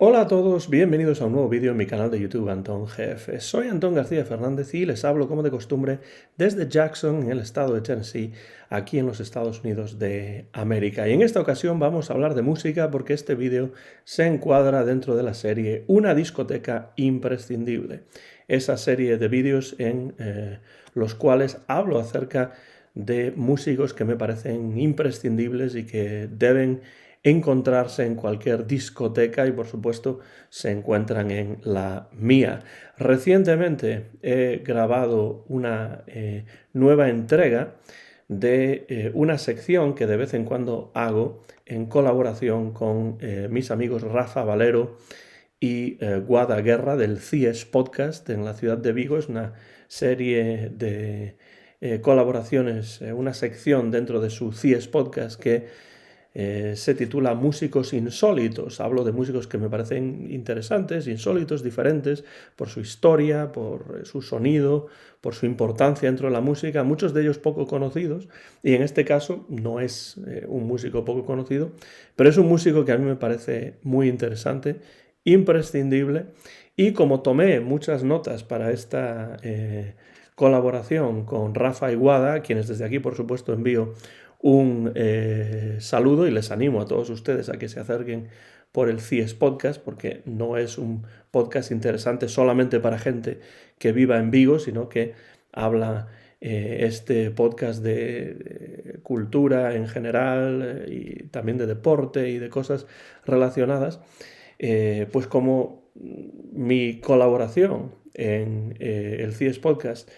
Hola a todos, bienvenidos a un nuevo vídeo en mi canal de YouTube Antón GF. Soy Antón García Fernández y les hablo como de costumbre desde Jackson, en el estado de Tennessee, aquí en los Estados Unidos de América. Y en esta ocasión vamos a hablar de música porque este vídeo se encuadra dentro de la serie Una discoteca imprescindible. Esa serie de vídeos en los cuales hablo acerca de músicos que me parecen imprescindibles y que deben encontrarse en cualquier discoteca y por supuesto se encuentran en la mía. Recientemente he grabado una nueva entrega de una sección que de vez en cuando hago en colaboración con mis amigos Rafa Valero y Guada Guerra del CIES Podcast en la ciudad de Vigo. Es una serie de colaboraciones, una sección dentro de su CIES Podcast que se titula Músicos Insólitos. Hablo de músicos que me parecen interesantes, insólitos, diferentes, por su historia, por su sonido, por su importancia dentro de la música, muchos de ellos poco conocidos, y en este caso no es un músico poco conocido, pero es un músico que a mí me parece muy interesante, imprescindible, y como tomé muchas notas para esta colaboración con Rafa y Guada, a quienes desde aquí por supuesto envío un saludo y les animo a todos ustedes a que se acerquen por el CIES Podcast, porque no es un podcast interesante solamente para gente que viva en Vigo, sino que habla este podcast de cultura en general y también de deporte y de cosas relacionadas, pues como mi colaboración en el CIES Podcast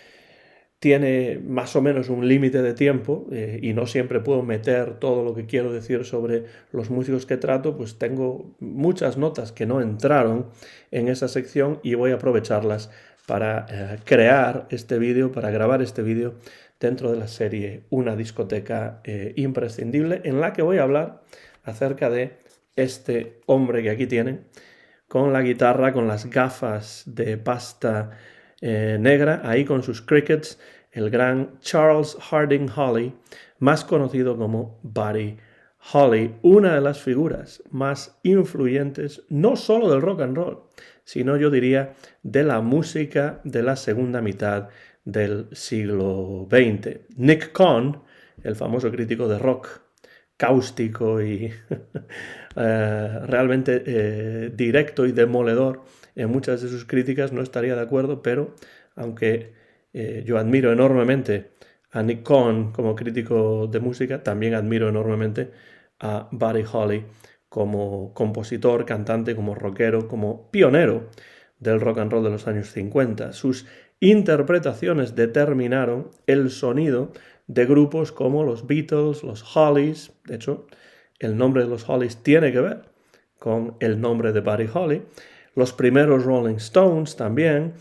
tiene más o menos un límite de tiempo y no siempre puedo meter todo lo que quiero decir sobre los músicos que trato, pues tengo muchas notas que no entraron en esa sección y voy a aprovecharlas para crear este vídeo, para grabar este vídeo dentro de la serie Una discoteca imprescindible, en la que voy a hablar acerca de este hombre que aquí tienen, con la guitarra, con las gafas de pasta negra, ahí con sus crickets, el gran Charles Harding Holly, más conocido como Buddy Holly, una de las figuras más influyentes, no solo del rock and roll, sino yo diría de la música de la segunda mitad del siglo XX. Nick Cohn, el famoso crítico de rock, cáustico y realmente directo y demoledor en muchas de sus críticas, no estaría de acuerdo, pero aunque yo admiro enormemente a Nick Cohn como crítico de música, también admiro enormemente a Buddy Holly como compositor, cantante, como rockero, como pionero del rock and roll de los años 50. Sus interpretaciones determinaron el sonido de grupos como los Beatles, los Hollies. De hecho, el nombre de los Hollies tiene que ver con el nombre de Buddy Holly. Los primeros Rolling Stones también.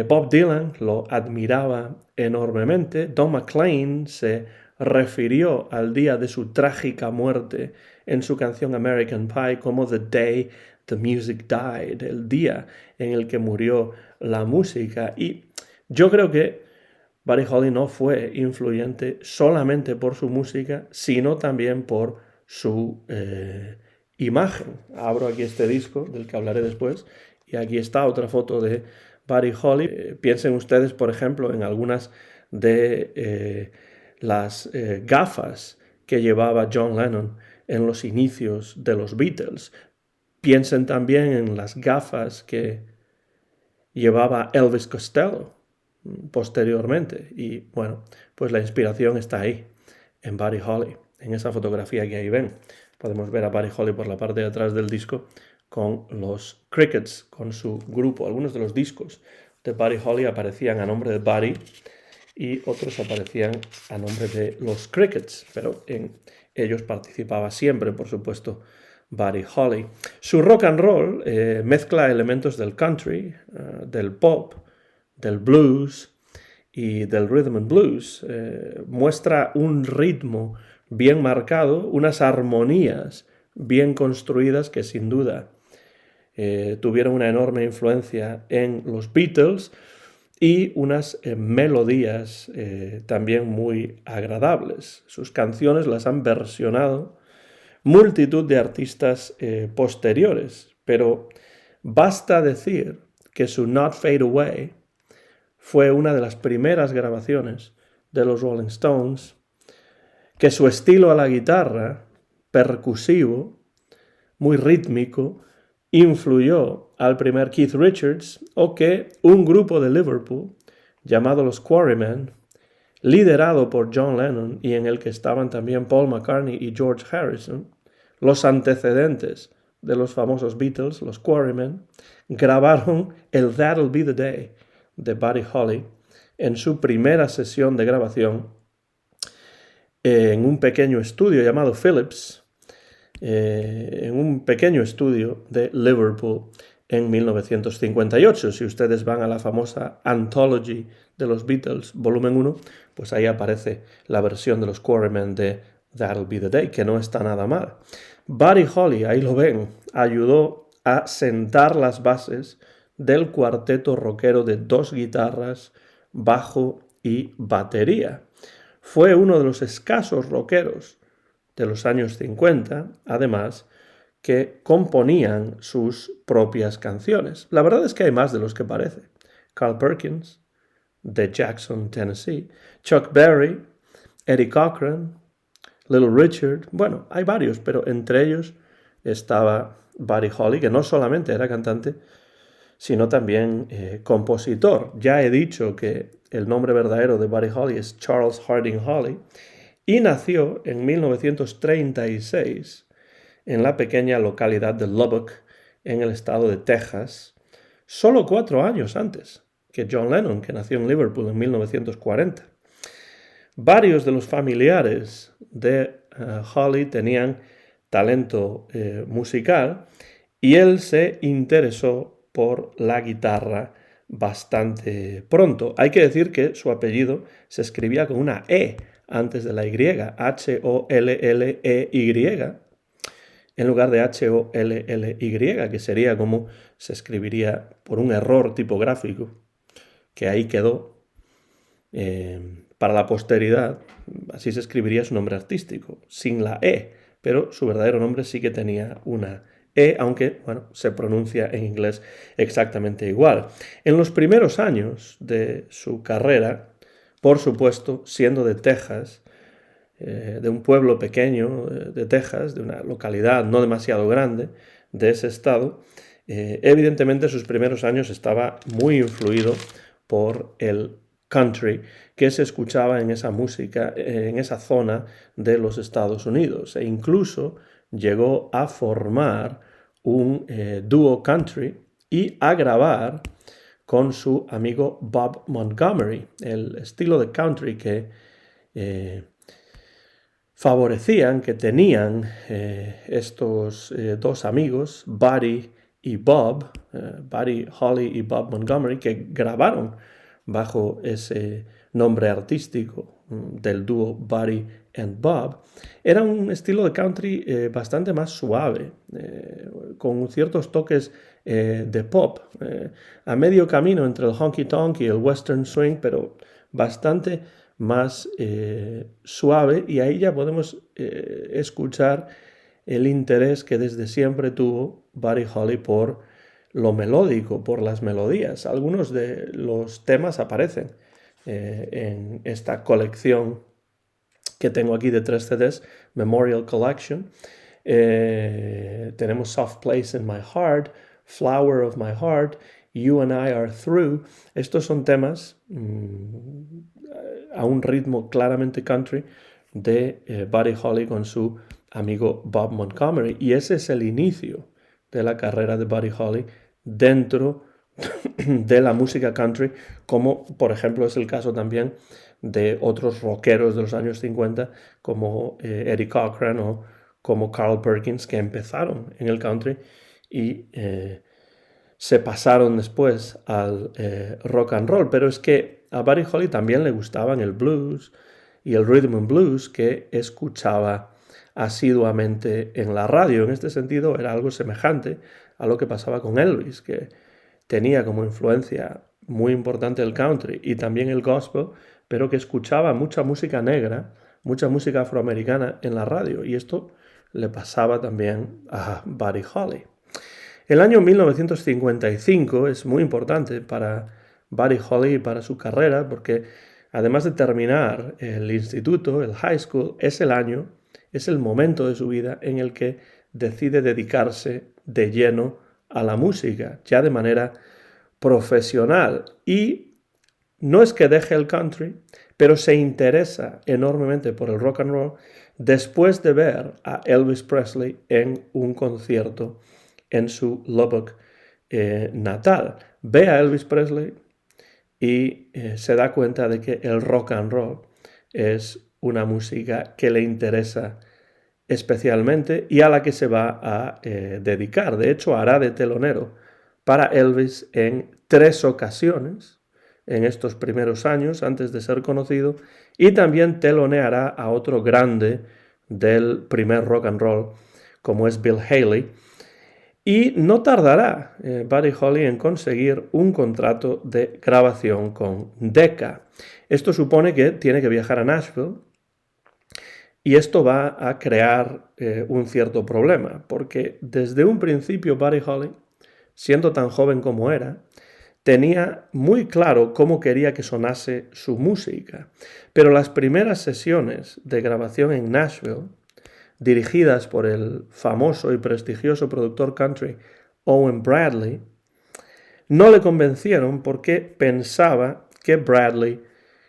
Bob Dylan lo admiraba enormemente. Don McLean se refirió al día de su trágica muerte en su canción American Pie como The Day the Music Died, el día en el que murió la música. Y yo creo que Buddy Holly no fue influyente solamente por su música, sino también por su imagen. Abro aquí este disco del que hablaré después y aquí está otra foto de Buddy Holly. Piensen ustedes, por ejemplo, en algunas de las gafas que llevaba John Lennon en los inicios de los Beatles. Piensen también en las gafas que llevaba Elvis Costello posteriormente. Y bueno, pues la inspiración está ahí, en Buddy Holly, en esa fotografía que ahí ven. Podemos ver a Buddy Holly por la parte de atrás del disco con los Crickets, con su grupo. Algunos de los discos de Buddy Holly aparecían a nombre de Buddy y otros aparecían a nombre de los Crickets, pero en ellos participaba siempre, por supuesto, Buddy Holly. Su rock and roll mezcla elementos del country, del pop, del blues y del rhythm and blues. Muestra un ritmo bien marcado, unas armonías bien construidas que sin duda tuvieron una enorme influencia en los Beatles y unas melodías también muy agradables. Sus canciones las han versionado multitud de artistas posteriores. pero basta decir que su Not Fade Away fue una de las primeras grabaciones de los Rolling Stones, que su estilo a la guitarra, percusivo, muy rítmico, influyó al primer Keith Richards, o que un grupo de Liverpool llamado los Quarrymen, liderado por John Lennon y en el que estaban también Paul McCartney y George Harrison, los antecedentes de los famosos Beatles, los Quarrymen, grabaron el That'll Be the Day de Buddy Holly en su primera sesión de grabación en un pequeño estudio llamado Philips, en un pequeño estudio de Liverpool en 1958. Si ustedes van a la famosa Anthology de los Beatles, volumen 1, pues ahí aparece la versión de los Quarrymen de That'll Be the Day, que no está nada mal. Buddy Holly, ahí lo ven, ayudó a sentar las bases del cuarteto rockero de 2 guitarras, bajo y batería. Fue uno de los escasos rockeros de los años 50, además, que componían sus propias canciones. La verdad es que hay más de los que parece. Carl Perkins, de Jackson, Tennessee, Chuck Berry, Eddie Cochran, Little Richard, bueno, hay varios, pero entre ellos estaba Buddy Holly, que no solamente era cantante, sino también compositor. Ya he dicho que el nombre verdadero de Buddy Holly es Charles Harding Holly, y nació en 1936 en la pequeña localidad de Lubbock, en el estado de Texas, solo 4 años antes que John Lennon, que nació en Liverpool en 1940. Varios de los familiares de Holly tenían talento musical y él se interesó por la guitarra bastante pronto. Hay que decir que su apellido se escribía con una E antes de la Y, Hollelley, en lugar de Hollly, que sería como se escribiría por un error tipográfico, que ahí quedó para la posteridad. Así se escribiría su nombre artístico, sin la E, pero su verdadero nombre sí que tenía una E, aunque bueno, se pronuncia en inglés exactamente igual. En los primeros años de su carrera, por supuesto, siendo de Texas, de un pueblo pequeño de Texas, de una localidad no demasiado grande de ese estado, evidentemente sus primeros años estaba muy influido por el country que se escuchaba en esa música, en esa zona de los Estados Unidos, e incluso llegó a formar un dúo country y a grabar con su amigo Bob Montgomery, el estilo de country que favorecían, que tenían estos 2 amigos, Buddy y Bob, Buddy Holly y Bob Montgomery, que grabaron bajo ese nombre artístico del dúo Buddy and Bob. Era un estilo de country bastante más suave, con ciertos toques de pop, a medio camino entre el honky tonk y el western swing, pero bastante más suave, y ahí ya podemos escuchar el interés que desde siempre tuvo Buddy Holly por lo melódico, por las melodías. Algunos de los temas aparecen en esta colección que tengo aquí de 3 CDs, Memorial Collection. Tenemos Soft Place in My Heart, Flower of My Heart, You and I Are Through. Estos son temas a un ritmo claramente country de Buddy Holly con su amigo Bob Montgomery. Y ese es el inicio de la carrera de Buddy Holly dentro de la música country, como por ejemplo es el caso también de otros rockeros de los años 50 como Eddie Cochran o como Carl Perkins, que empezaron en el country y se pasaron después al rock and roll. Pero es que a Buddy Holly también le gustaban el blues y el rhythm and blues, que escuchaba asiduamente en la radio. En este sentido era algo semejante a lo que pasaba con Elvis, que tenía como influencia muy importante el country y también el gospel, pero que escuchaba mucha música negra, mucha música afroamericana en la radio, y esto le pasaba también a Buddy Holly. El año 1955 es muy importante para Buddy Holly y para su carrera porque además de terminar el instituto, el high school, es el momento de su vida en el que decide dedicarse de lleno a la música, ya de manera profesional. Y no es que deje el country, pero se interesa enormemente por el rock and roll después de ver a Elvis Presley en un concierto en su Lubbock natal. Ve a Elvis Presley y se da cuenta de que el rock and roll es una música que le interesa especialmente y a la que se va a dedicar. De hecho, hará de telonero para Elvis en 3 ocasiones en estos primeros años antes de ser conocido, y también teloneará a otro grande del primer rock and roll como es Bill Haley. Y no tardará Buddy Holly en conseguir un contrato de grabación con Decca. Esto supone que tiene que viajar a Nashville y esto va a crear un cierto problema, porque desde un principio Buddy Holly, siendo tan joven como era, tenía muy claro cómo quería que sonase su música. Pero las primeras sesiones de grabación en Nashville, dirigidas por el famoso y prestigioso productor country Owen Bradley, no le convencieron porque pensaba que Bradley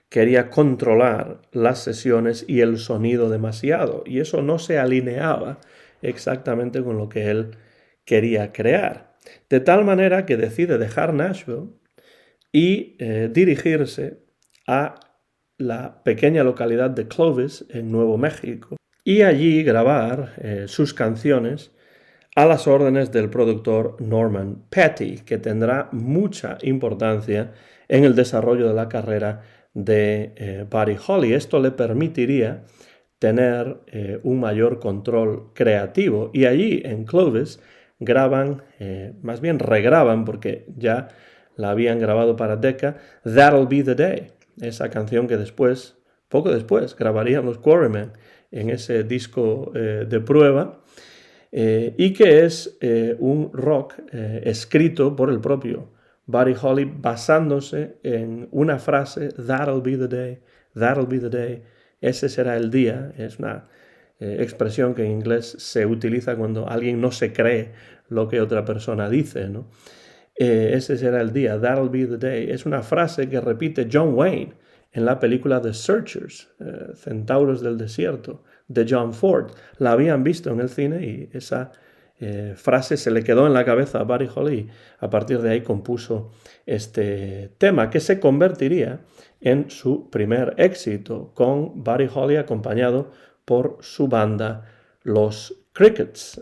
quería controlar las sesiones y el sonido demasiado, y eso no se alineaba exactamente con lo que él quería crear. De tal manera que decide dejar Nashville y dirigirse a la pequeña localidad de Clovis, en Nuevo México, y allí grabar sus canciones a las órdenes del productor Norman Petty, que tendrá mucha importancia en el desarrollo de la carrera de Buddy Holly. Esto le permitiría tener un mayor control creativo, y allí en Clovis graban, más bien regraban, porque ya la habían grabado para Decca, That'll Be the Day, esa canción que después, poco después, grabarían los Quarrymen en ese disco de prueba, y que es un rock escrito por el propio Buddy Holly basándose en una frase, That'll be the day, ese será el día. Es una expresión que en inglés se utiliza cuando alguien no se cree lo que otra persona dice, ¿no? Ese será el día, That'll be the day. Es una frase que repite John Wayne en la película The Searchers, Centauros del Desierto, de John Ford. La habían visto en el cine y esa frase se le quedó en la cabeza a Buddy Holly y a partir de ahí compuso este tema que se convertiría en su primer éxito, con Buddy Holly acompañado por su banda Los Crickets,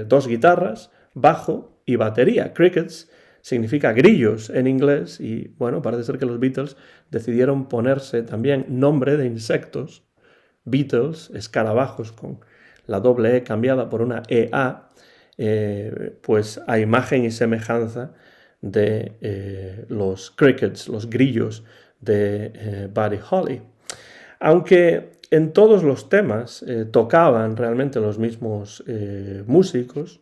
2 guitarras, bajo y batería. Crickets significa grillos en inglés y bueno, parece ser que los Beatles decidieron ponerse también nombre de insectos, Beatles, escarabajos con la doble E cambiada por una EA, pues a imagen y semejanza de los crickets, los grillos de Buddy Holly. Aunque en todos los temas tocaban realmente los mismos músicos,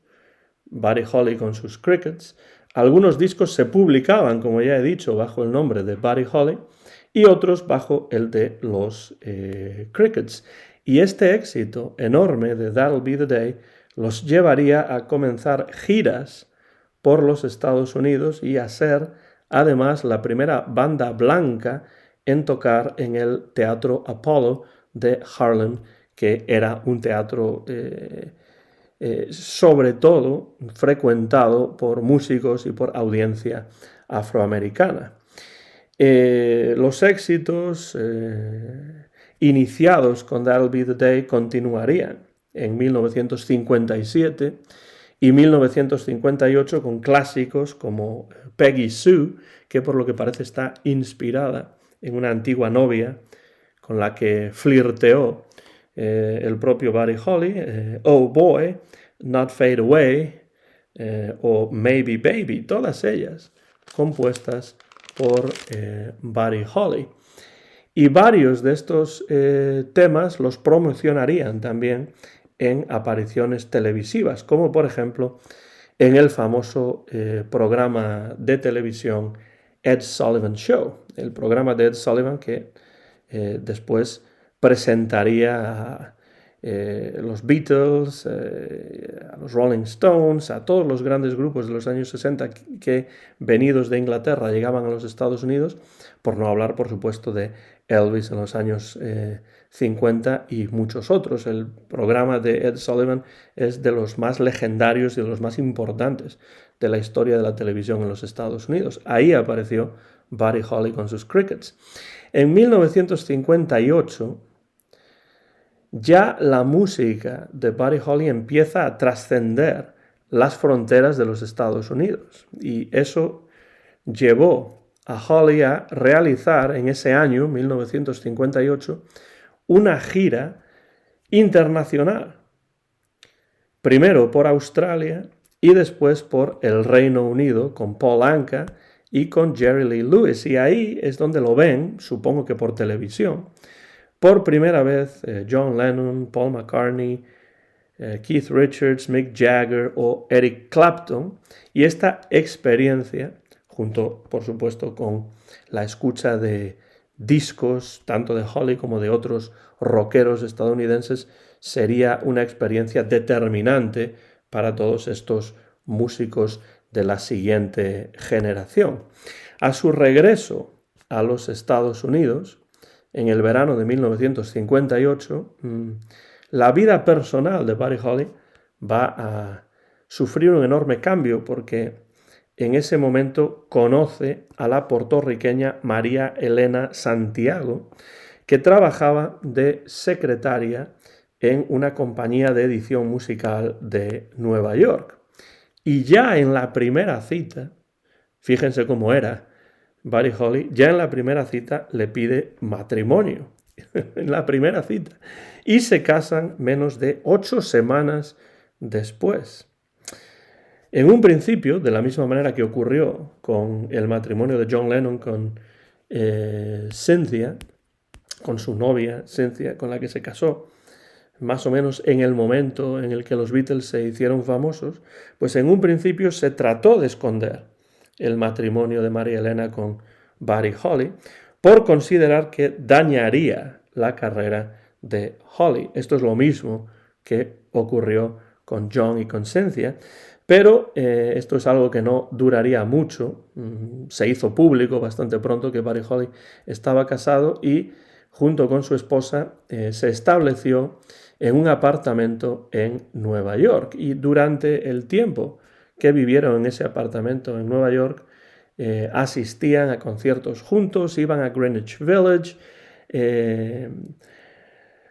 Buddy Holly con sus crickets, algunos discos se publicaban, como ya he dicho, bajo el nombre de Buddy Holly y otros bajo el de los Crickets. Y este éxito enorme de That'll Be the Day los llevaría a comenzar giras por los Estados Unidos y a ser además la primera banda blanca en tocar en el Teatro Apollo de Harlem, que era un teatro sobre todo frecuentado por músicos y por audiencia afroamericana. Los éxitos iniciados con That'll Be the Day continuarían en 1957 y 1958 con clásicos como Peggy Sue, que por lo que parece está inspirada en una antigua novia con la que flirteó el propio Buddy Holly, Oh Boy, Not Fade Away o Maybe Baby, todas ellas compuestas por Buddy Holly. Y varios de estos temas los promocionarían también en apariciones televisivas, como por ejemplo en el famoso programa de televisión Ed Sullivan Show, el programa de Ed Sullivan que después presentaría a los Beatles, a los Rolling Stones, a todos los grandes grupos de los años 60 que venidos de Inglaterra llegaban a los Estados Unidos, por no hablar, por supuesto, de Elvis en los años 50 y muchos otros. El programa de Ed Sullivan es de los más legendarios y de los más importantes de la historia de la televisión en los Estados Unidos. Ahí apareció Buddy Holly con sus Crickets. En 1958 ya la música de Buddy Holly empieza a trascender las fronteras de los Estados Unidos y eso llevó a Holly a realizar en ese año, 1958, una gira internacional. Primero por Australia y después por el Reino Unido con Paul Anka y con Jerry Lee Lewis. Y ahí es donde lo ven, supongo que por televisión, por primera vez John Lennon, Paul McCartney, Keith Richards, Mick Jagger o Eric Clapton. Y esta experiencia, junto por supuesto con la escucha de discos, tanto de Holly como de otros rockeros estadounidenses, sería una experiencia determinante para todos estos músicos de la siguiente generación. A su regreso a los Estados Unidos, en el verano de 1958, la vida personal de Buddy Holly va a sufrir un enorme cambio porque en ese momento conoce a la puertorriqueña María Elena Santiago, que trabajaba de secretaria en una compañía de edición musical de Nueva York. Y ya en la primera cita, fíjense cómo era Buddy Holly, ya en la primera cita le pide matrimonio, en la primera cita, y se casan menos de 8 semanas después. En un principio, de la misma manera que ocurrió con el matrimonio de John Lennon con Cynthia, con su novia Cynthia, con la que se casó, más o menos en el momento en el que los Beatles se hicieron famosos, pues en un principio se trató de esconder el matrimonio de María Elena con Buddy Holly por considerar que dañaría la carrera de Holly. Esto es lo mismo que ocurrió con John y con Cynthia, pero esto es algo que no duraría mucho. Se hizo público bastante pronto que Buddy Holly estaba casado y junto con su esposa se estableció en un apartamento en Nueva York. Y durante el tiempo que vivieron en ese apartamento en Nueva York, asistían a conciertos juntos, iban a Greenwich Village,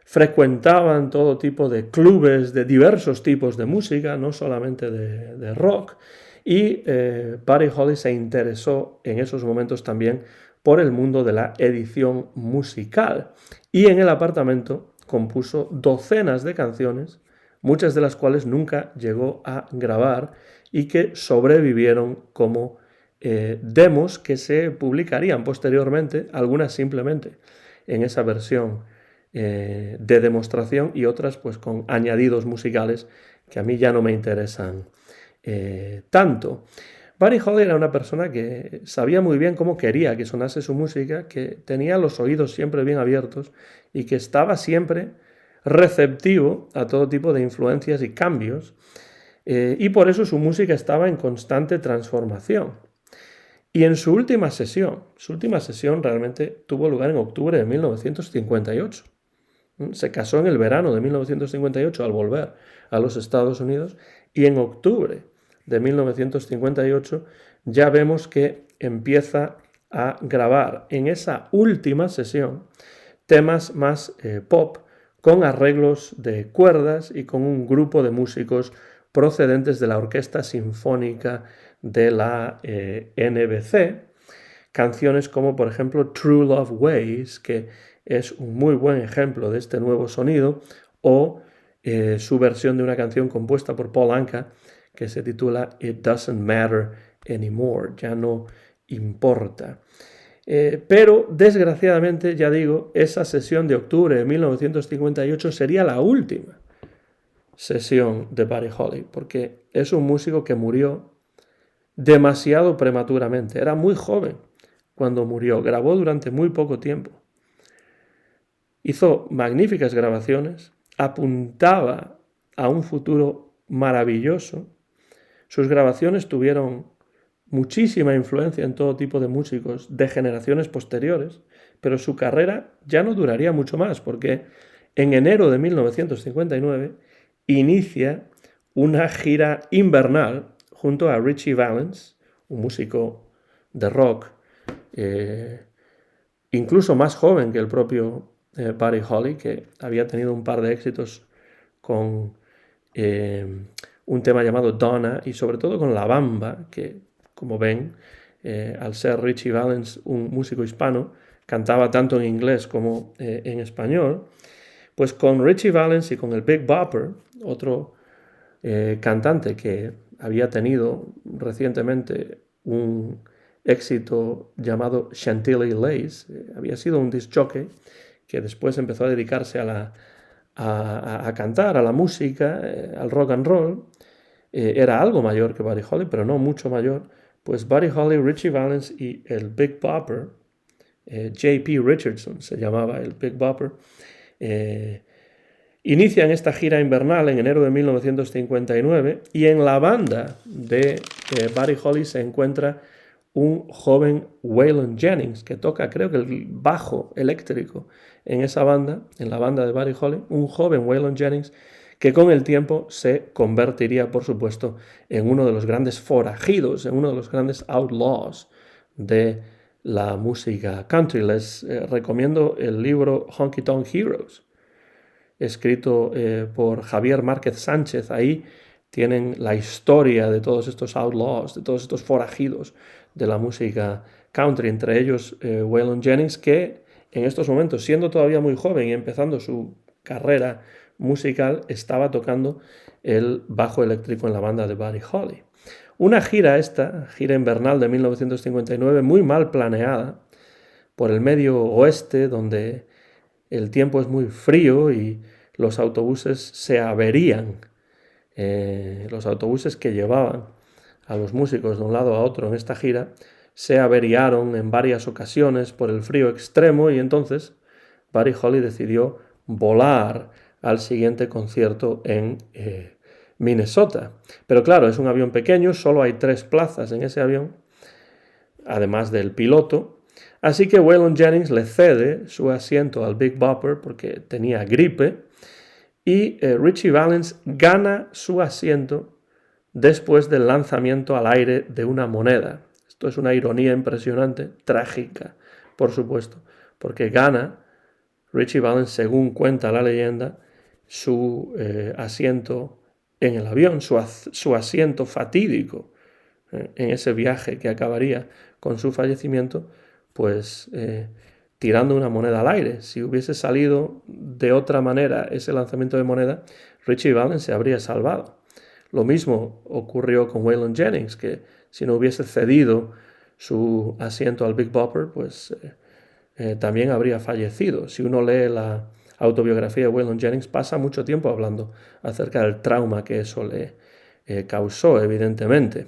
frecuentaban todo tipo de clubes de diversos tipos de música, no solamente de rock, y Buddy Holly se interesó en esos momentos también por el mundo de la edición musical y en el apartamento compuso docenas de canciones, muchas de las cuales nunca llegó a grabar y que sobrevivieron como demos que se publicarían posteriormente, algunas simplemente en esa versión de demostración y otras pues con añadidos musicales que a mí ya no me interesan tanto. Buddy Holly era una persona que sabía muy bien cómo quería que sonase su música, que tenía los oídos siempre bien abiertos y que estaba siempre receptivo a todo tipo de influencias y cambios, y por eso su música estaba en constante transformación. Y en su última sesión realmente tuvo lugar en octubre de 1958. Se casó en el verano de 1958 al volver a los Estados Unidos y en octubre de 1958 ya vemos que empieza a grabar en esa última sesión temas más pop con arreglos de cuerdas y con un grupo de músicos procedentes de la Orquesta Sinfónica de la NBC, canciones como por ejemplo True Love Ways, que es un muy buen ejemplo de este nuevo sonido, o su versión de una canción compuesta por Paul Anka que se titula It Doesn't Matter Anymore, ya no importa. Pero desgraciadamente, ya digo, esa sesión de octubre de 1958 sería la última sesión de Buddy Holly, porque es un músico que murió demasiado prematuramente. Era muy joven cuando murió, grabó durante muy poco tiempo. Hizo magníficas grabaciones, apuntaba a un futuro maravilloso. Sus grabaciones tuvieron muchísima influencia en todo tipo de músicos de generaciones posteriores, pero su carrera ya no duraría mucho más, porque en enero de 1959 inicia una gira invernal junto a Ritchie Valens, un músico de rock, incluso más joven que el propio Buddy Holly, que había tenido un par de éxitos con un tema llamado Donna y sobre todo con La Bamba, que como ven, al ser Ritchie Valens un músico hispano, cantaba tanto en inglés como en español. Pues con Ritchie Valens y con el Big Bopper, otro cantante que había tenido recientemente un éxito llamado Chantilly Lace, había sido un disc jockey que después empezó a dedicarse a cantar, a la música, al rock and roll. Era algo mayor que Buddy Holly, pero no mucho mayor. Pues Buddy Holly, Ritchie Valens y el Big Bopper, J.P. Richardson se llamaba el Big Bopper, inician esta gira invernal en enero de 1959 y en la banda de Buddy Holly se encuentra un joven Waylon Jennings que toca, creo que el bajo eléctrico en esa banda, en la banda de Buddy Holly, un joven Waylon Jennings que con el tiempo se convertiría, por supuesto, en uno de los grandes forajidos, en uno de los grandes outlaws de la música country. Les recomiendo el libro Honky Tonk Heroes, escrito por Javier Márquez Sánchez. Ahí tienen la historia de todos estos outlaws, de todos estos forajidos de la música country, entre ellos Waylon Jennings, que en estos momentos, siendo todavía muy joven y empezando su carrera musical, estaba tocando el bajo eléctrico en la banda de Buddy Holly. Una gira invernal de 1959, muy mal planeada por el medio oeste, donde el tiempo es muy frío y los autobuses se averían. Los autobuses que llevaban a los músicos de un lado a otro en esta gira se averiaron en varias ocasiones por el frío extremo y entonces Buddy Holly decidió volar al siguiente concierto en Minnesota. Pero claro, es un avión pequeño, solo hay 3 plazas en ese avión, además del piloto. Así que Waylon Jennings le cede su asiento al Big Bopper porque tenía gripe y Ritchie Valens gana su asiento después del lanzamiento al aire de una moneda. Esto es una ironía impresionante, trágica, por supuesto, porque gana Ritchie Valens, según cuenta la leyenda, su asiento en el avión, su asiento fatídico en ese viaje que acabaría con su fallecimiento, pues tirando una moneda al aire. Si hubiese salido de otra manera ese lanzamiento de moneda, Ritchie Valens se habría salvado. Lo mismo ocurrió con Waylon Jennings, que si no hubiese cedido su asiento al Big Bopper, pues también habría fallecido. Si uno lee la autobiografía de Waylon Jennings, pasa mucho tiempo hablando acerca del trauma que eso le causó, evidentemente.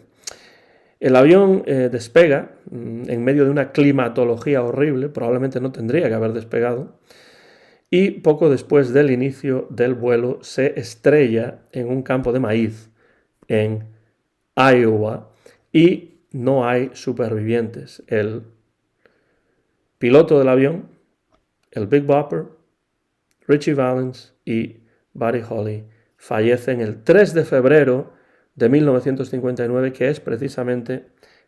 El avión despega en medio de una climatología horrible, probablemente no tendría que haber despegado, y poco después del inicio del vuelo se estrella en un campo de maíz en Iowa y no hay supervivientes. El piloto del avión, el Big Bopper, Ritchie Valens y Buddy Holly fallecen el 3 de febrero de 1959, que es precisamente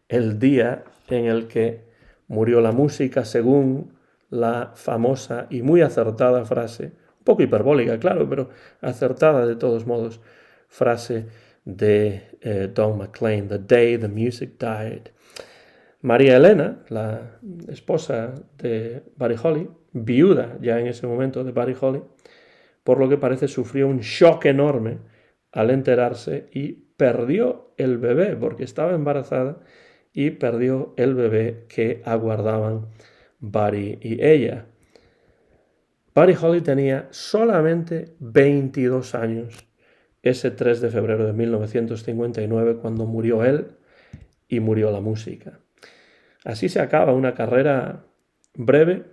el día en el que murió la música, según la famosa y muy acertada frase, un poco hiperbólica, claro, pero acertada de todos modos, frase de Don McLean: "The day the music died". María Elena, la esposa de Buddy Holly, viuda ya en ese momento de Buddy Holly, por lo que parece sufrió un shock enorme al enterarse y perdió el bebé, porque estaba embarazada y perdió el bebé que aguardaban Buddy y ella. Buddy Holly tenía solamente 22 años ese 3 de febrero de 1959, cuando murió él y murió la música. Así se acaba una carrera breve,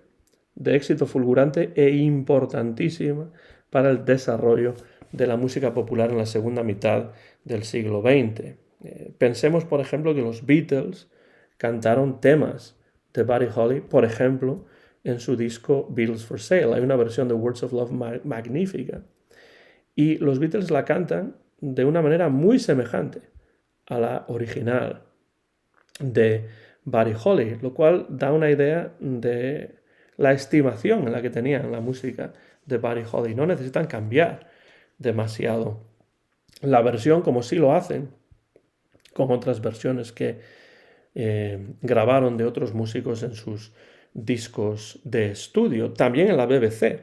de éxito fulgurante e importantísima para el desarrollo de la música popular en la segunda mitad del siglo XX. Pensemos, por ejemplo, que los Beatles cantaron temas de Buddy Holly, por ejemplo, en su disco Beatles for Sale. Hay una versión de Words of Love magnífica. Y los Beatles la cantan de una manera muy semejante a la original de Buddy Holly, lo cual da una idea de la estimación en la que tenían la música de Buddy Holly. No necesitan cambiar demasiado la versión, como sí lo hacen con otras versiones que grabaron de otros músicos en sus discos de estudio. También en la BBC,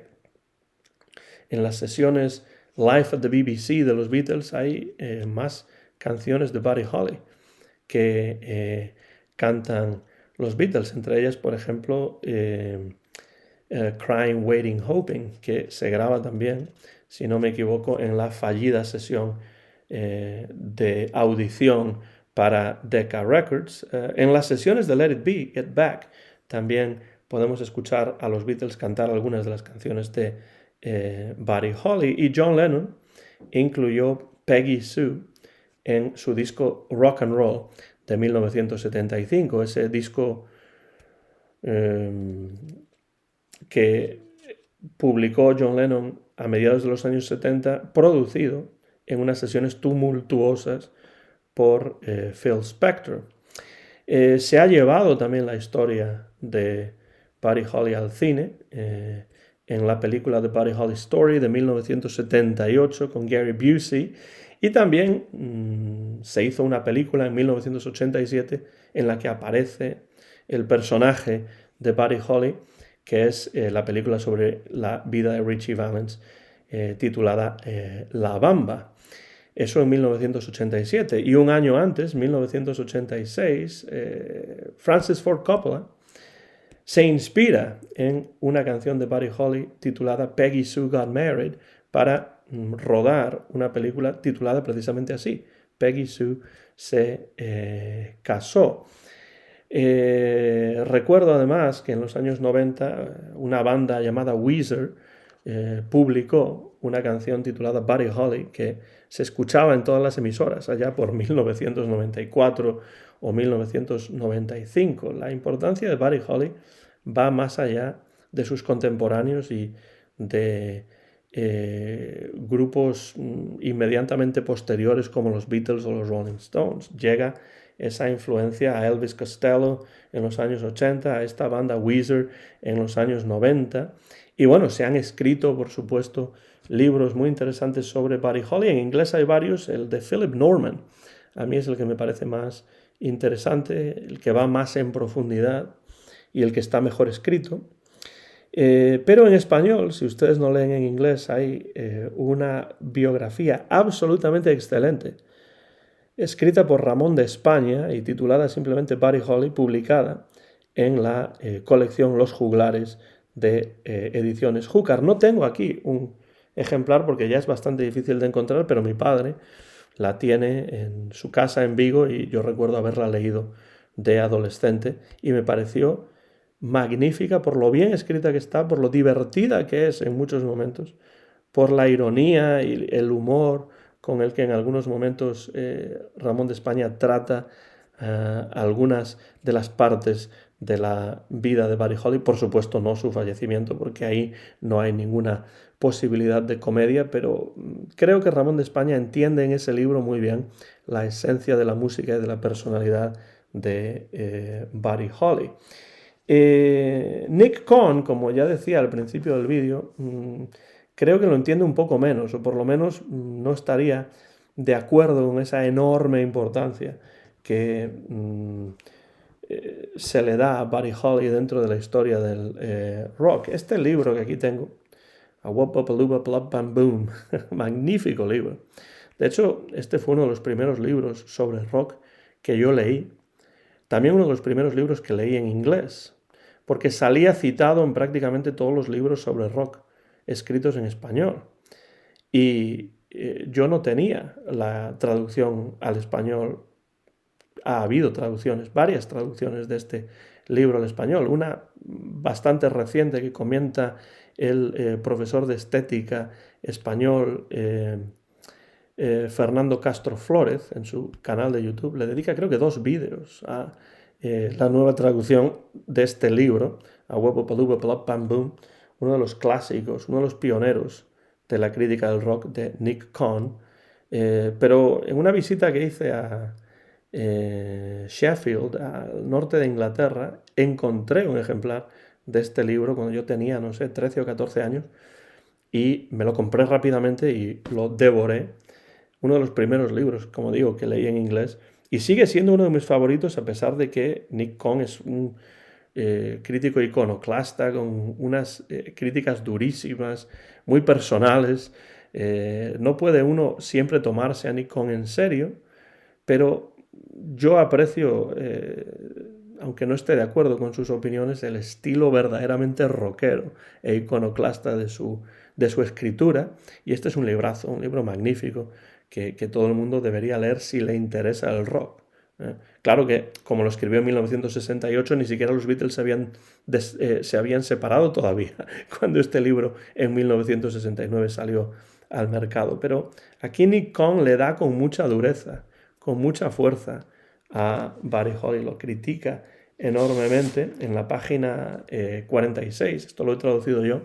en las sesiones Live at the BBC de los Beatles, hay más canciones de Buddy Holly que cantan los Beatles, entre ellas, por ejemplo, Crying, Waiting, Hoping, que se graba también, si no me equivoco, en la fallida sesión de audición para Decca Records. En las sesiones de Let It Be, Get Back, también podemos escuchar a los Beatles cantar algunas de las canciones de Buddy Holly, y John Lennon incluyó Peggy Sue en su disco Rock and Roll de 1975, ese disco que publicó John Lennon a mediados de los años 70, producido en unas sesiones tumultuosas por Phil Spector. Se ha llevado también la historia de Buddy Holly al cine, en la película The Buddy Holly Story de 1978 con Gary Busey, y también se hizo una película en 1987 en la que aparece el personaje de Buddy Holly, que es la película sobre la vida de Ritchie Valens, titulada La Bamba. Eso en 1987. Y un año antes, 1986, Francis Ford Coppola se inspira en una canción de Buddy Holly titulada Peggy Sue Got Married para rodar una película titulada precisamente así, Peggy Sue se casó. Recuerdo además que en los años 90 una banda llamada Weezer publicó una canción titulada Buddy Holly que se escuchaba en todas las emisoras allá por 1994 o 1995. La importancia de Buddy Holly va más allá de sus contemporáneos y de grupos inmediatamente posteriores como los Beatles o los Rolling Stones. Llega esa influencia a Elvis Costello en los años 80, a esta banda Weezer en los años 90. Y bueno, se han escrito, por supuesto, libros muy interesantes sobre Buddy Holly. En inglés hay varios, el de Philip Norman. A mí es el que me parece más interesante, el que va más en profundidad y el que está mejor escrito. Pero en español, si ustedes no leen en inglés, hay una biografía absolutamente excelente, escrita por Ramón de España y titulada simplemente Buddy Holly, publicada en la colección Los Juglares de Ediciones Júcar. No tengo aquí un ejemplar porque ya es bastante difícil de encontrar, pero mi padre la tiene en su casa en Vigo y yo recuerdo haberla leído de adolescente y me pareció magnífica por lo bien escrita que está, por lo divertida que es en muchos momentos, por la ironía y el humor con el que en algunos momentos Ramón de España trata algunas de las partes de la vida de Buddy Holly. Por supuesto no su fallecimiento, porque ahí no hay ninguna posibilidad de comedia, pero creo que Ramón de España entiende en ese libro muy bien la esencia de la música y de la personalidad de Buddy Holly. Nick Cohn, como ya decía al principio del vídeo, creo que lo entiende un poco menos, o por lo menos no estaría de acuerdo con esa enorme importancia que se le da a Buddy Holly dentro de la historia del rock. Este libro que aquí tengo, A Wop Up a Luba Plop Bam Boom, magnífico libro. De hecho, este fue uno de los primeros libros sobre rock que yo leí. También uno de los primeros libros que leí en inglés, porque salía citado en prácticamente todos los libros sobre rock escritos en español. Y yo no tenía la traducción al español. Ha habido traducciones, varias traducciones de este libro al español. Una bastante reciente que comenta el profesor de estética español Fernando Castro Flórez en su canal de YouTube. Le dedica creo que 2 vídeos a la nueva traducción de este libro, a Huevo Palubo Plop Pam Boom, uno de los clásicos, uno de los pioneros de la crítica del rock de Nick Cohn. Pero en una visita que hice a Sheffield, al norte de Inglaterra, encontré un ejemplar de este libro cuando yo tenía, no sé, 13 o 14 años, y me lo compré rápidamente y lo devoré. Uno de los primeros libros, como digo, que leí en inglés, y sigue siendo uno de mis favoritos a pesar de que Nick Cohn es un crítico iconoclasta con unas críticas durísimas, muy personales. No puede uno siempre tomarse a Nick Cohn en serio, pero yo aprecio, aunque no esté de acuerdo con sus opiniones, el estilo verdaderamente rockero e iconoclasta de su escritura. Y este es un librazo, un libro magnífico que todo el mundo debería leer si le interesa el rock. Claro que, como lo escribió en 1968, ni siquiera los Beatles se habían separado todavía cuando este libro en 1969 salió al mercado. Pero aquí Nick Cohn le da con mucha dureza, con mucha fuerza a Buddy Holly, lo critica enormemente en la página 46. Esto lo he traducido yo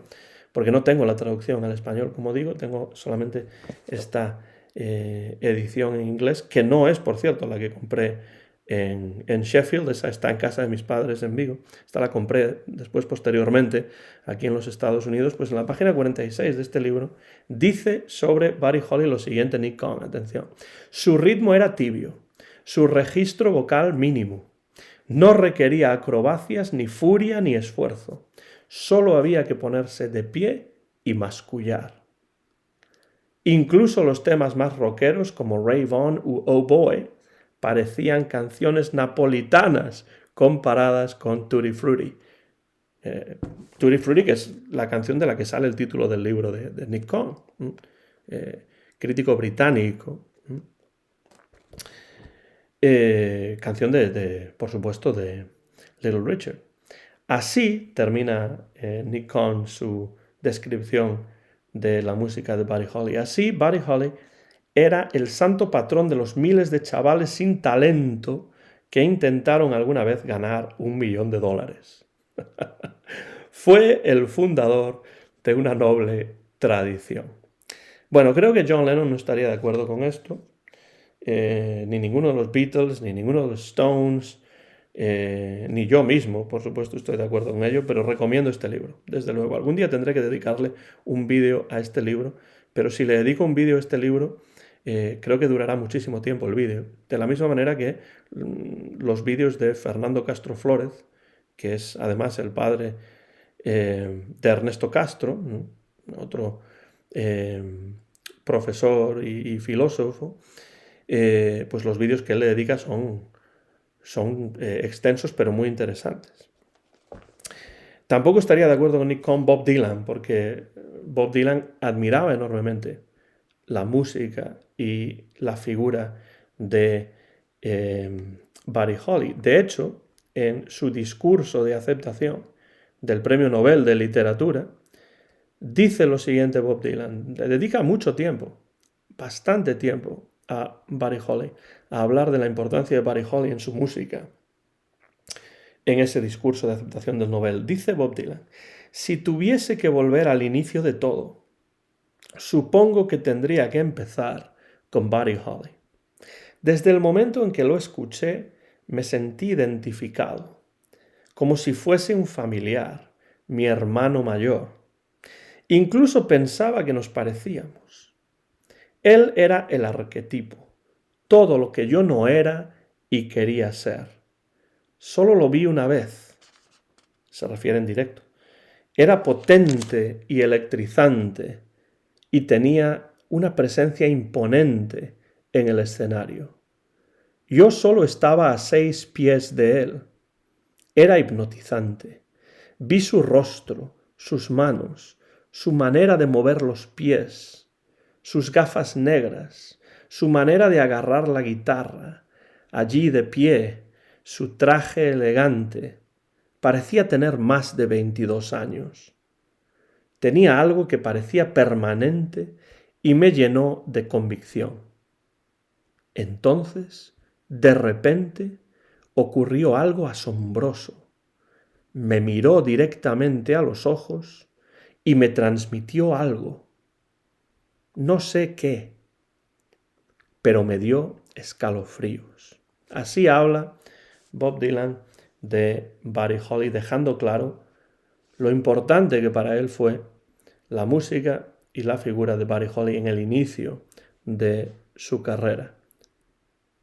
porque no tengo la traducción al español, como digo, tengo solamente esta edición en inglés, que no es, por cierto, la que compré en Sheffield. Esa está en casa de mis padres en Vigo. Esta la compré después, posteriormente, aquí en los Estados Unidos. Pues en la página 46 de este libro dice sobre Buddy Holly lo siguiente, Nick Cohn, atención. Su ritmo era tibio, su registro vocal mínimo. No requería acrobacias, ni furia, ni esfuerzo. Solo había que ponerse de pie y mascullar. Incluso los temas más rockeros como Rave On u Oh Boy parecían canciones napolitanas comparadas con Tutti Frutti. Tutti Frutti, que es la canción de la que sale el título del libro de Nick Cohn, crítico británico. Canción por supuesto, de Little Richard. Así termina Nick Cohn su descripción de la música de Buddy Holly. Así, Buddy Holly era el santo patrón de los miles de chavales sin talento que intentaron alguna vez ganar $1.000.000. Fue el fundador de una noble tradición. Bueno, creo que John Lennon no estaría de acuerdo con esto, ni ninguno de los Beatles, ni ninguno de los Stones, ni yo mismo, por supuesto, estoy de acuerdo con ello, pero recomiendo este libro, desde luego. Algún día tendré que dedicarle un vídeo a este libro, pero si le dedico un vídeo a este libro, creo que durará muchísimo tiempo el vídeo. De la misma manera que los vídeos de Fernando Castro Flórez, que es además el padre de Ernesto Castro, otro profesor y filósofo, pues los vídeos que él le dedica son extensos pero muy interesantes. Tampoco estaría de acuerdo con Bob Dylan, porque Bob Dylan admiraba enormemente la música y la figura de Buddy Holly. De hecho, en su discurso de aceptación del Premio Nobel de Literatura, dice lo siguiente Bob Dylan, le dedica mucho tiempo, bastante tiempo, a Buddy Holly, a hablar de la importancia de Buddy Holly en su música. En ese discurso de aceptación del Nobel, dice Bob Dylan, si tuviese que volver al inicio de todo, supongo que tendría que empezar con Buddy Holly. Desde el momento en que lo escuché, me sentí identificado, como si fuese un familiar, mi hermano mayor. Incluso pensaba que nos parecíamos. Él era el arquetipo, todo lo que yo no era y quería ser. Solo lo vi una vez. Se refiere en directo. Era potente y electrizante y tenía una presencia imponente en el escenario. Yo solo estaba a 6 pies de él. Era hipnotizante. Vi su rostro, sus manos, su manera de mover los pies. sus gafas negras, su manera de agarrar la guitarra, allí de pie, su traje elegante. Parecía tener más de 22 años. Tenía algo que parecía permanente y me llenó de convicción. Entonces, de repente, ocurrió algo asombroso. Me miró directamente a los ojos y me transmitió algo. No sé qué, pero me dio escalofríos. Así habla Bob Dylan de Buddy Holly, dejando claro lo importante que para él fue la música y la figura de Buddy Holly en el inicio de su carrera.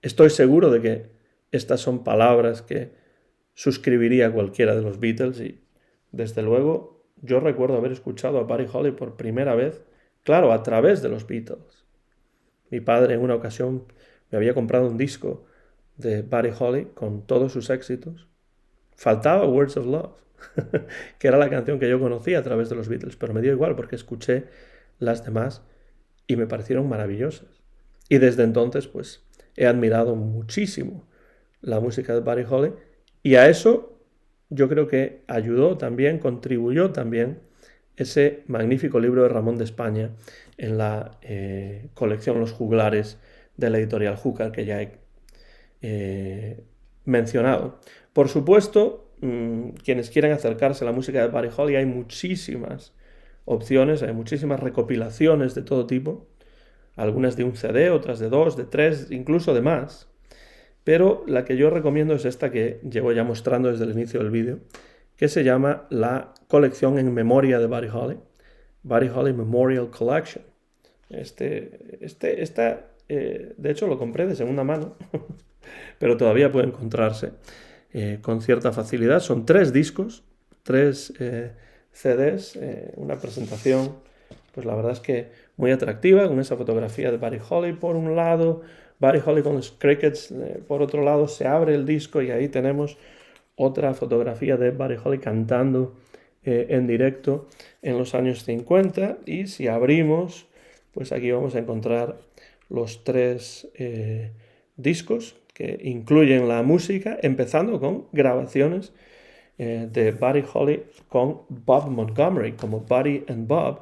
Estoy seguro de que estas son palabras que suscribiría cualquiera de los Beatles y, desde luego, yo recuerdo haber escuchado a Buddy Holly por primera vez, claro, a través de los Beatles. Mi padre en una ocasión me había comprado un disco de Buddy Holly con todos sus éxitos. Faltaba Words of Love, que era la canción que yo conocía a través de los Beatles, pero me dio igual porque escuché las demás y me parecieron maravillosas. Y desde entonces, pues, he admirado muchísimo la música de Buddy Holly y a eso yo creo que ayudó también, contribuyó también ese magnífico libro de Ramón de España en la colección Los Juglares de la editorial Júcar, que ya he mencionado. Por supuesto, quienes quieren acercarse a la música de Buddy Holly, hay muchísimas opciones, hay muchísimas recopilaciones de todo tipo, algunas de un CD, otras de 2, de 3, incluso de más. Pero la que yo recomiendo es esta que llevo ya mostrando desde el inicio del vídeo, que se llama la colección en memoria de Buddy Holly Memorial Collection. De hecho, lo compré de segunda mano, pero todavía puede encontrarse con cierta facilidad. Son 3 discos, 3 CDs, una presentación, pues la verdad es que muy atractiva, con esa fotografía de Buddy Holly por un lado, Buddy Holly con los Crickets por otro lado. Se abre el disco y ahí tenemos otra fotografía de Buddy Holly cantando en directo en los años 50, y si abrimos, pues aquí vamos a encontrar los 3 discos que incluyen la música, empezando con grabaciones de Buddy Holly con Bob Montgomery, como Buddy and Bob,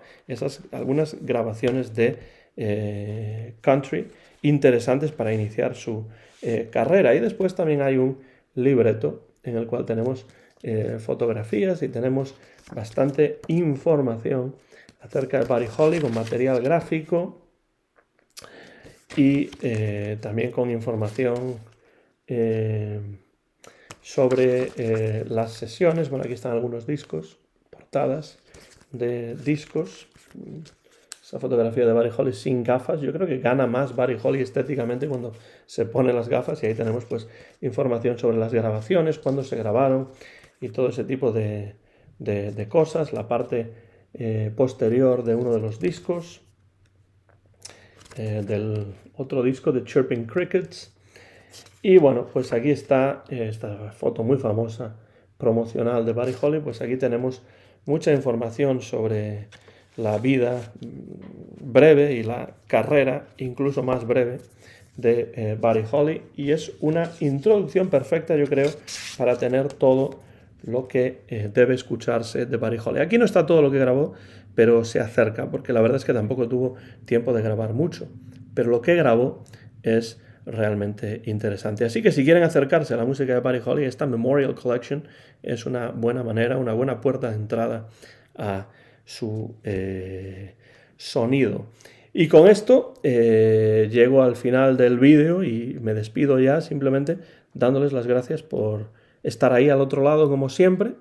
algunas grabaciones de country interesantes para iniciar su carrera. Y después también hay un libreto en el cual tenemos fotografías y tenemos bastante información acerca de Buddy Holly con material gráfico y también con información sobre las sesiones. Bueno, aquí están algunos discos, portadas de discos. Esa fotografía de Buddy Holly sin gafas, yo creo que gana más Buddy Holly estéticamente cuando se pone las gafas, y ahí tenemos pues información sobre las grabaciones, cuándo se grabaron y todo ese tipo de cosas. La parte posterior de uno de los discos, del otro disco de Chirping Crickets. Y bueno, pues aquí está esta foto muy famosa promocional de Buddy Holly. Pues aquí tenemos mucha información sobre la vida breve y la carrera incluso más breve de Buddy Holly, y es una introducción perfecta, yo creo, para tener todo lo que debe escucharse de Buddy Holly. Aquí no está todo lo que grabó, pero se acerca, porque la verdad es que tampoco tuvo tiempo de grabar mucho, pero lo que grabó es realmente interesante. Así que si quieren acercarse a la música de Buddy Holly, esta Memorial Collection es una buena manera, una buena puerta de entrada a su sonido. Y con esto llego al final del vídeo y me despido ya, simplemente dándoles las gracias por estar ahí al otro lado como siempre,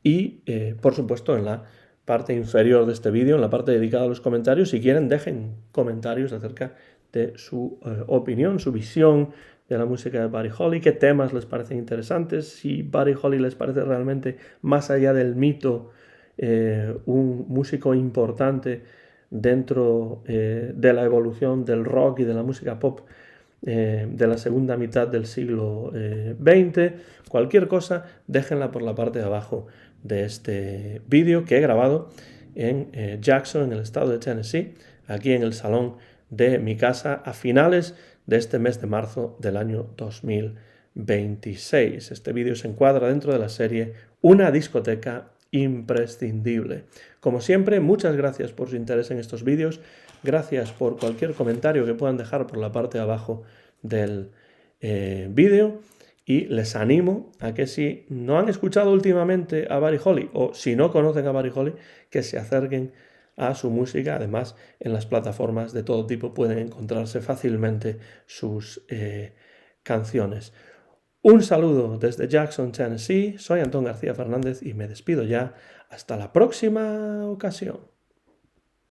y por supuesto en la parte inferior de este vídeo, en la parte dedicada a los comentarios, si quieren dejen comentarios acerca de su opinión, su visión de la música de Buddy Holly, qué temas les parecen interesantes, si Buddy Holly les parece realmente, más allá del mito, un músico importante dentro de la evolución del rock y de la música pop de la segunda mitad del siglo XX. Cualquier cosa, déjenla por la parte de abajo de este vídeo que he grabado en Jackson, en el estado de Tennessee, aquí en el salón de mi casa a finales de este mes de marzo del año 2026. Este vídeo se encuadra dentro de la serie Una discoteca imprescindible. Como siempre, muchas gracias por su interés en estos vídeos, gracias por cualquier comentario que puedan dejar por la parte de abajo del vídeo, y les animo a que si no han escuchado últimamente a Buddy Holly o si no conocen a Buddy Holly, que se acerquen a su música. Además, en las plataformas de todo tipo pueden encontrarse fácilmente sus canciones. Un saludo desde Jackson, Tennessee. Soy Antón García Fernández y me despido ya. Hasta la próxima ocasión.